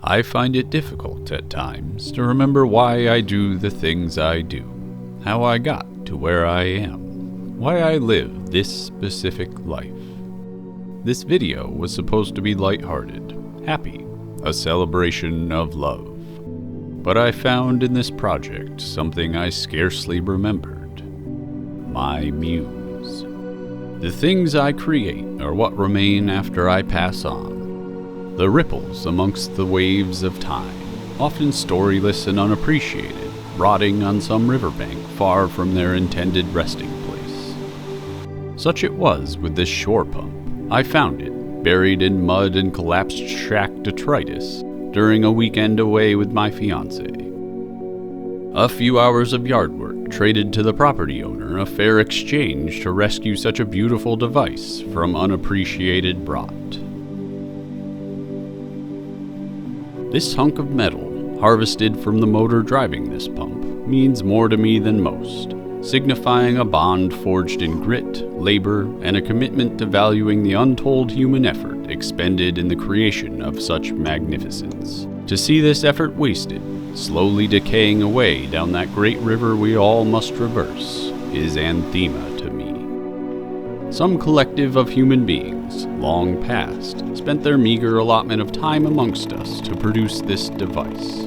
I find it difficult at times to remember why I do the things I do, how I got to where I am, why I live this specific life. This video was supposed to be lighthearted, happy, a celebration of love. But I found in this project something I scarcely remembered. My muse. The things I create are what remain after I pass on. The ripples amongst the waves of time, often storyless and unappreciated, rotting on some riverbank far from their intended resting place. Such it was with this shore pump. I found it, buried in mud and collapsed shack detritus, during a weekend away with my fiancé. A few hours of yard work traded to the property owner, a fair exchange to rescue such a beautiful device from unappreciated rot. This hunk of metal, harvested from the motor driving this pump, means more to me than most, signifying a bond forged in grit, labor, and a commitment to valuing the untold human effort expended in the creation of such magnificence. To see this effort wasted, slowly decaying away down that great river we all must traverse, is anathema to me. Some collective of human beings, long past, spent their meager allotment of time amongst us to produce this device.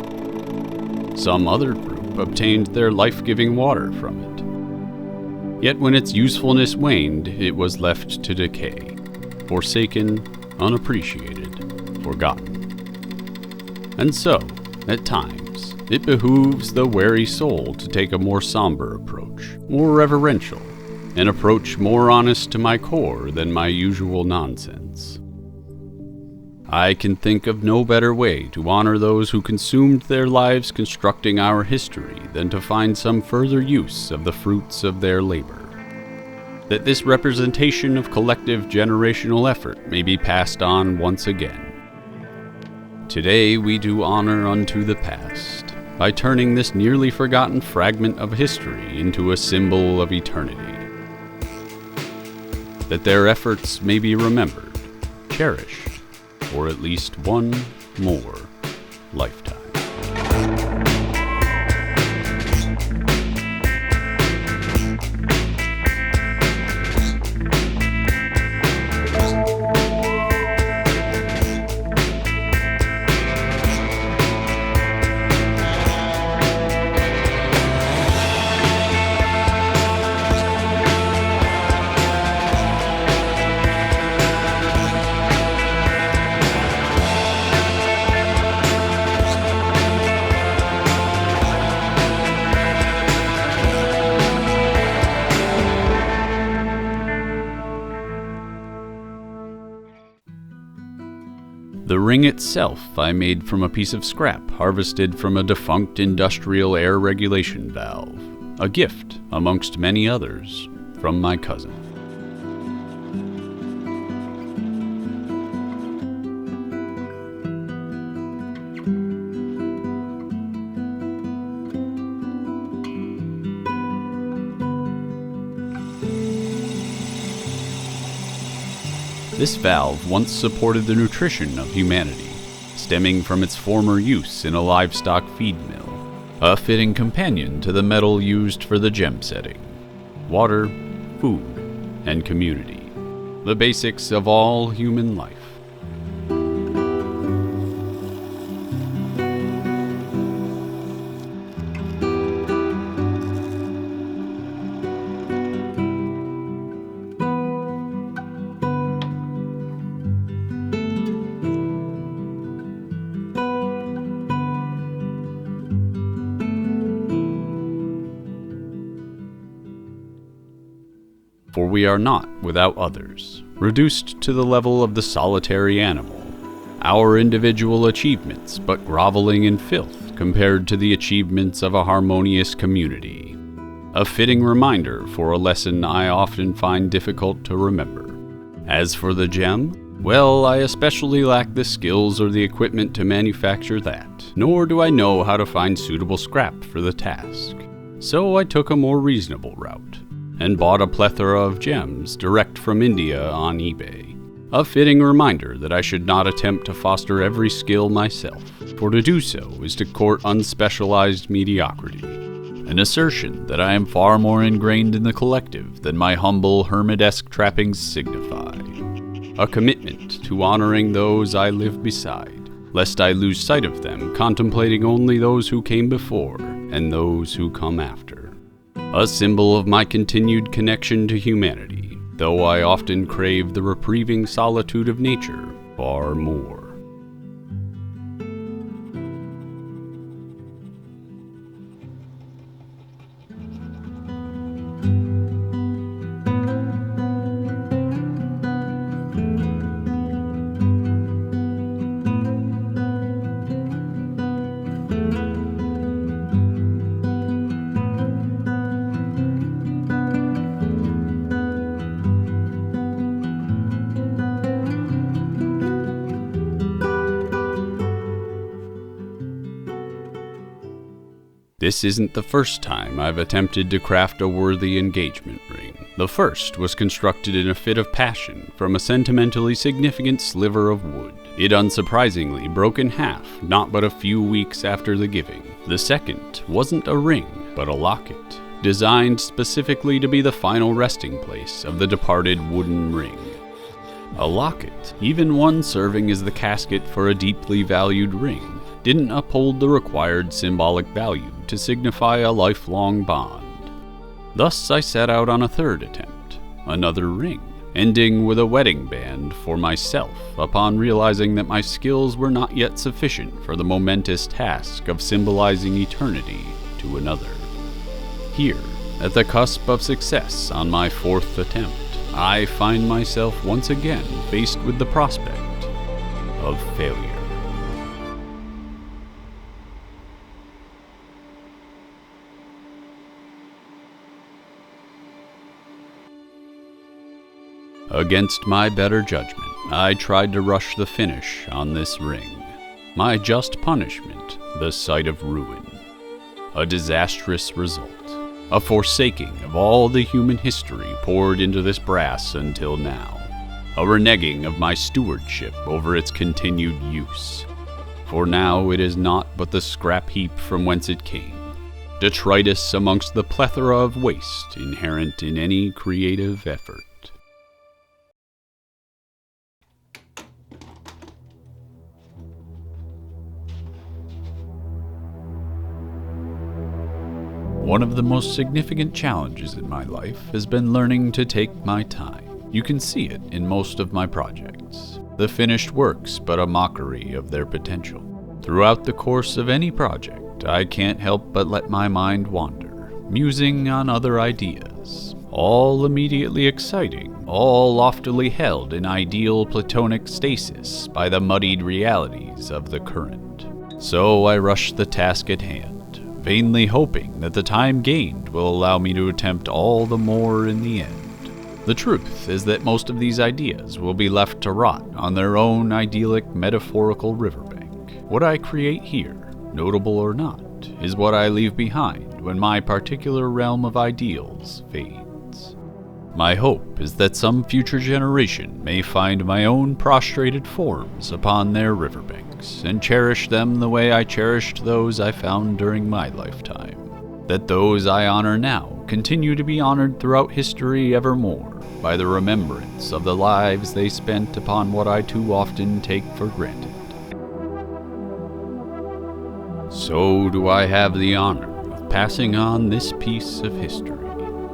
Some other group obtained their life-giving water from it. Yet when its usefulness waned, it was left to decay, forsaken, unappreciated, forgotten. And so, at times, it behooves the wary soul to take a more somber approach, more reverential, an approach more honest to my core than my usual nonsense. I can think of no better way to honor those who consumed their lives constructing our history than to find some further use of the fruits of their labor. That this representation of collective generational effort may be passed on once again. Today we do honor unto the past by turning this nearly forgotten fragment of history into a symbol of eternity. That their efforts may be remembered, cherished, for at least one more lifetime. The ring itself I made from a piece of scrap harvested from a defunct industrial air regulation valve, a gift, amongst many others, from my cousin. This valve once supported the nutrition of humanity, stemming from its former use in a livestock feed mill, a fitting companion to the metal used for the gem setting. Water, food, and community, the basics of all human life. For we are not without others, reduced to the level of the solitary animal, our individual achievements but groveling in filth compared to the achievements of a harmonious community. A fitting reminder for a lesson I often find difficult to remember. As for the gem, well, I especially lack the skills or the equipment to manufacture that, nor do I know how to find suitable scrap for the task. So I took a more reasonable route and bought a plethora of gems direct from India on eBay. A fitting reminder that I should not attempt to foster every skill myself, for to do so is to court unspecialized mediocrity. An assertion that I am far more ingrained in the collective than my humble hermit-esque trappings signify. A commitment to honoring those I live beside, lest I lose sight of them, contemplating only those who came before and those who come after. A symbol of my continued connection to humanity, though I often crave the reprieving solitude of nature far more. This isn't the first time I've attempted to craft a worthy engagement ring. The first was constructed in a fit of passion from a sentimentally significant sliver of wood. It unsurprisingly broke in half not but a few weeks after the giving. The second wasn't a ring, but a locket, designed specifically to be the final resting place of the departed wooden ring. A locket, even one serving as the casket for a deeply valued ring, didn't uphold the required symbolic value to signify a lifelong bond. Thus I set out on a third attempt, another ring, ending with a wedding band for myself upon realizing that my skills were not yet sufficient for the momentous task of symbolizing eternity to another. Here, at the cusp of success on my fourth attempt, I find myself once again faced with the prospect of failure. Against my better judgment, I tried to rush the finish on this ring. My just punishment, the sight of ruin. A disastrous result. A forsaking of all the human history poured into this brass until now. A reneging of my stewardship over its continued use. For now it is naught but the scrap heap from whence it came. Detritus amongst the plethora of waste inherent in any creative effort. One of the most significant challenges in my life has been learning to take my time. You can see it in most of my projects. The finished works but a mockery of their potential. Throughout the course of any project, I can't help but let my mind wander, musing on other ideas. All immediately exciting, all loftily held in ideal platonic stasis by the muddied realities of the current. So I rush the task at hand, vainly hoping that the time gained will allow me to attempt all the more in the end. The truth is that most of these ideas will be left to rot on their own idyllic metaphorical riverbank. What I create here, notable or not, is what I leave behind when my particular realm of ideals fades. My hope is that some future generation may find my own prostrated forms upon their riverbanks and cherish them the way I cherished those I found during my lifetime. That those I honor now continue to be honored throughout history evermore by the remembrance of the lives they spent upon what I too often take for granted. So do I have the honor of passing on this piece of history,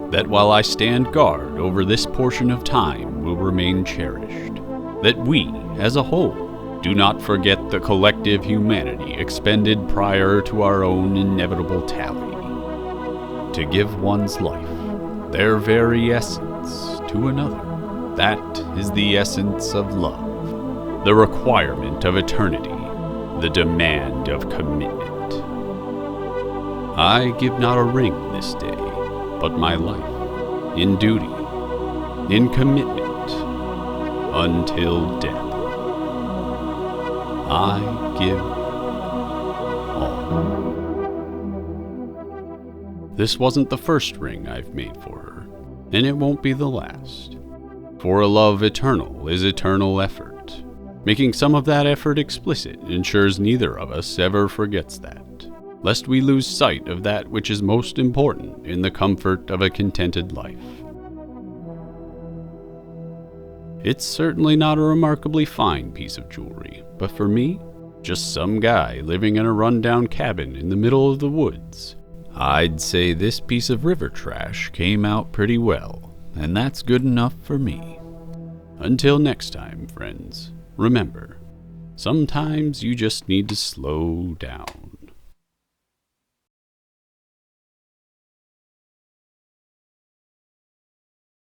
that while I stand guard over this portion of time will remain cherished, that we, as a whole, do not forget the collective humanity expended prior to our own inevitable tally. To give one's life, their very essence, to another, that is the essence of love, the requirement of eternity, the demand of commitment. I give not a ring this day, but my life, in duty, in commitment, until death. I give all. This wasn't the first ring I've made for her, and it won't be the last. For a love eternal is eternal effort. Making some of that effort explicit ensures neither of us ever forgets that, lest we lose sight of that which is most important in the comfort of a contented life. It's certainly not a remarkably fine piece of jewelry, but for me, just some guy living in a rundown cabin in the middle of the woods, I'd say this piece of river trash came out pretty well, and that's good enough for me. Until next time, friends, remember, sometimes you just need to slow down.